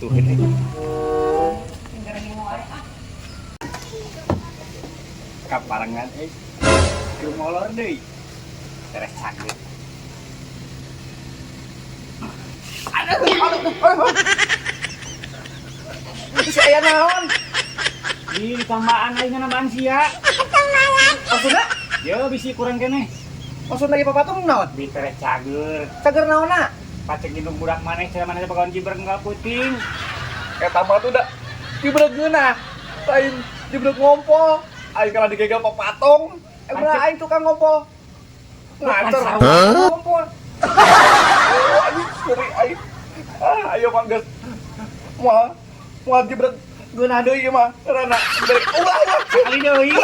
susuhin ini. Kaparangan Kieu molor deui. Teres sakit. Aduh. Saya naon? Di tambahan aing nambahan sia. Maksudna? Ya bisi kurang keneh. Maksudna ieu papatung naon? Bi teres cager. Cager naonna? Pacek indung budak maneh cara maneh bakawan jibrek enggal puting. Eta mah tuh da jibrek geunah. Lain jibrek ngompo. Aing kana digegal papatung. Emang aing tukang ngompo. Nganter ngompo. Aing suri aing. Ayo manggas. Moal jibrek geunah deui ieu mah. Karena jibrek ulah kali deui.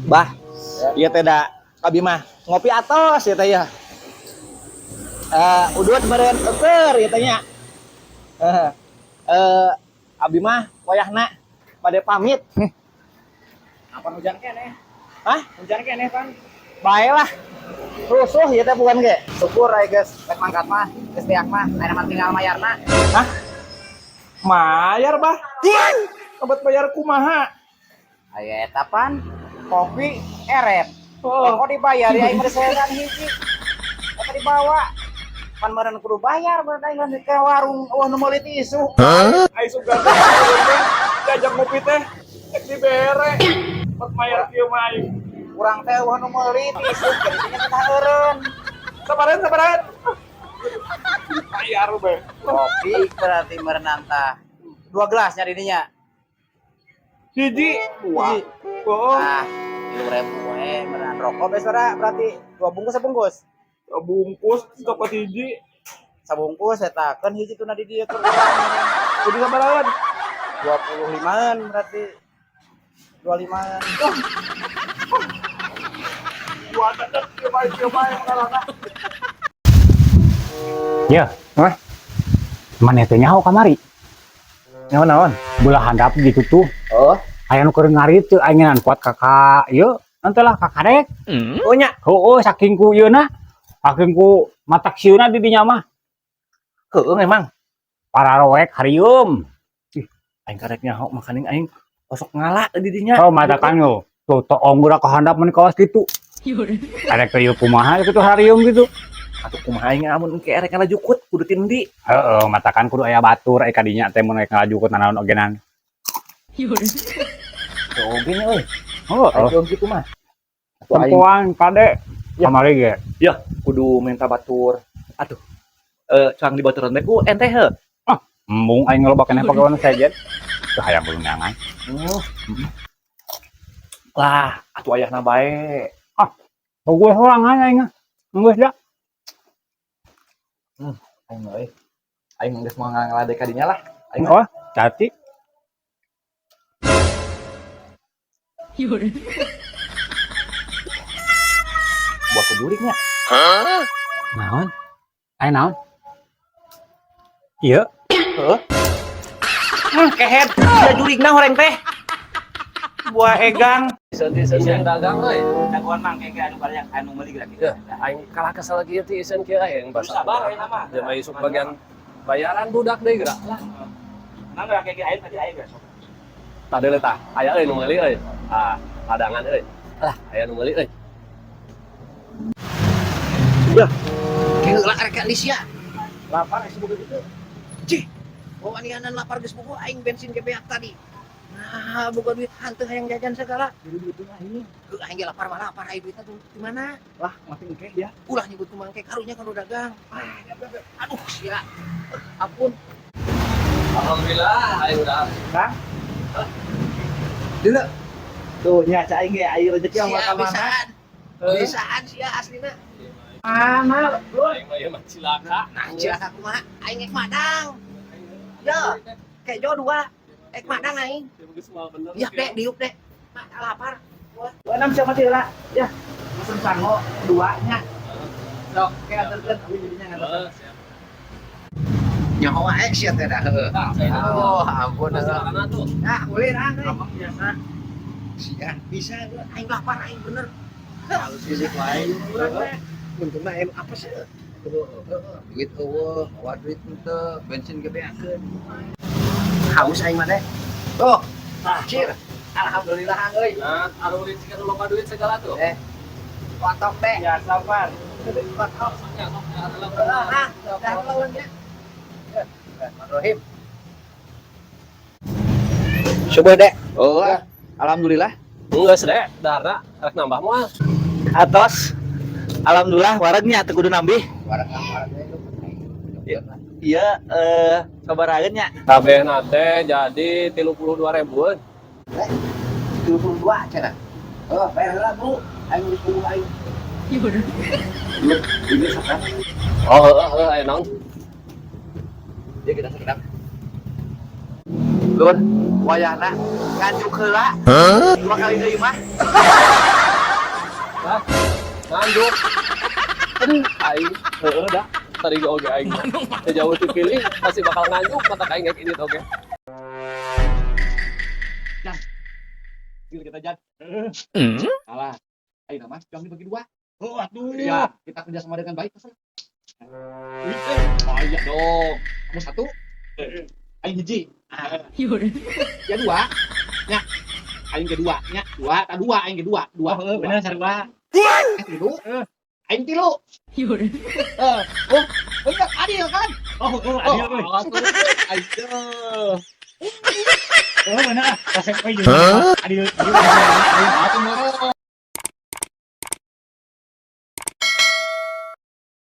Bah, iya teh da abi mah ngopi atos ya teh ya. Udut meureun euker ya teh nya. Abi mah wayahna bade pamit. Apa hujan keneh? Hah? Hujan keneh pan? Bae lah. Rusuh ya teh bukan ge. Syukur ay geus rek mangkat mah, geus diak mah, aya mah tinggal mayarna. Hah? Mayar bah. Obat bayar kumaha? Aya eta pan kopi eret. Oh. Kok dibayar ya aing meresegan hiji. Apa dibawa? Pan meureun kudu bayar meureun aing ke warung nu meuli tisu. Ai sugan diajak ngopi teh ek dibere. Pot mayar kieu mah aing. Urang teh nu meuli tisu jadinya kita eureun. Sabaran. Bayar be. Kopi berarti meureun anta 2 gelasnya didinya. Hiji, dua. Oh, Nah, 10.000 we meureun rokok besora berarti 2 bungkus sebungkus. bungkus coklat hiji. Sabungkus eta keun hiji tuna di dieu keur Jadi sabaran. 25-an berarti 25-an. Gua tetep kieu bae ngalana. Ya, mana teh nyaho kamari? Naon? Bola handap gitu tuh. Oh, Aya nu keur ngarit teu aingan kuat kakak. Ieu, antelah kakarek. oh nya. Heueuh saking ku ieuna, saking ku matak sieuna di dinya mah. Heueuh emang. Pararoek harium. Aing karek nyaho makaning aing osok ngala di dinya. Oh, matakan yo. Tuh toong udah kehandap mun kawas gitu. Arek teh ieu kumaha kitu harium gitu. Atuh kumaha aing amun engke erek ngalajukut kudu tindi. Heeh, matakan kudu aya batur aya kadinya teh mun rek ngalajukeun nanaon ogenan. Oge nya euy. Oh, Aing kitu mah. Atuh aing tempoan kade. Kamari ge. ya kudu minta batur. Atuh. Cang di baturan teh ku ente heuh. Embung aing loba keneh pake warna sejen. Teu hayang beunangan. Lah, atuh ayahna bae. Gue sorangan aing. Geus da. Aing euy. Aing geus mau ngalade ka dinya lah. Aing Oh, cati. buat kejuliknya. Naon? Aya naon? Ieu. Heeh. Kehet, dia jurigna horeng teh. Buah egang. Iseun dagang euy. Daguan mang kege anu banyak anu meuli geura kitu. Ya, aing kalah kesel lagi teh iseun kieu aya yang basa. Sabar ayeuna mah. Jeung isuk bagian bayaran budak deui geura. Mangga kege ayeuna tadi aya geus. Tadele tah, aya euy nu meuli euy. Ladangan euy. Lah, aya nu meuli euy. Heula arek di sia. Lapar geus boga kitu. Cih. Oh anianan lapar geus boga aing bensin ge beak tadi. Nah, boga duit hanteu hayang jajan segala. Jadi gitu mah ini. Aing ge lapar mah lapar aya duitna tuh di mana? Lah, mati engke ya. Ulah nyebut kumangke karunya kan udah dagang. Aduh sia. Ampun. Alhamdulillah, aing udah. Kang. Dulu. Tuh nya cai ge air rezeki mah Sia ka mana? bisaan. Bisaan sia aslina. Mana? Aing mah ieu mah cilaka. Nah, cilaka kumaha? Aing ek madang. Ya, kayak jo 2. Ek madang aing. Geus moal bener. Ya dek, diuk dek. Mak lapar. Enam siapa tira? Ya. Mesen sango 2 nya. Sok, kayak anterkeun abi jadinya nganter. Siap. Nyaho wae sia teh dah heueuh. Oh, ampun. Masalahna tuh. Nah, boleh rang euy. Apa biasa? Sia, bisa aing lapar aing bener. Halus fisik lain. Untungna em apa sih? Duit eueuh, awa duit teu bensin ge beakeun. Haus aing mah teh. Tuh, cir. Alhamdulillah euy. Nah, arulin sih kan lupa duit segala tuh. Kotok teh. Ya sabar. Kotok. Nah, dah lawan ya. Rohim. Coba dek. Oh, alhamdulillah. Enggak sedek, darah rek nambah moal. Atos. Alhamdulillah waragnya teu kudu nambih. Warang. Iya, sabarageun nya. Kabeh nate jadi 32.000-an. 32 cenah. Oh, bayar lah, Bu. Aing geus kudu aing. Ini sakit. Oh, ayo naon. Dia kita sekedap. Lur, wayahna nganjuk heula. 2 kali deui mah. Hah? Nganduk. Aduh, aing heueuh dah. Tadi oge aing. Teu jauh dipilih pasti bakal nganduk mata aing kayak ini oge. Yuk kita jat. Alah. Ayo nama jam dibagi 2. Oh, aduh. Ya, kita kerja sama dengan baik. Oh iya dong. Kamu 1. Aing hiji. Ya 2. Nya. Aing ke 2. Nya 2, ta 2 aing ke 2. 2. Bener sarua. 3. Aing 3. Oh, bener adil kan? Oh, adil euy. Ayo. Oh, bener. Kasep we jeung adil. Aing atuh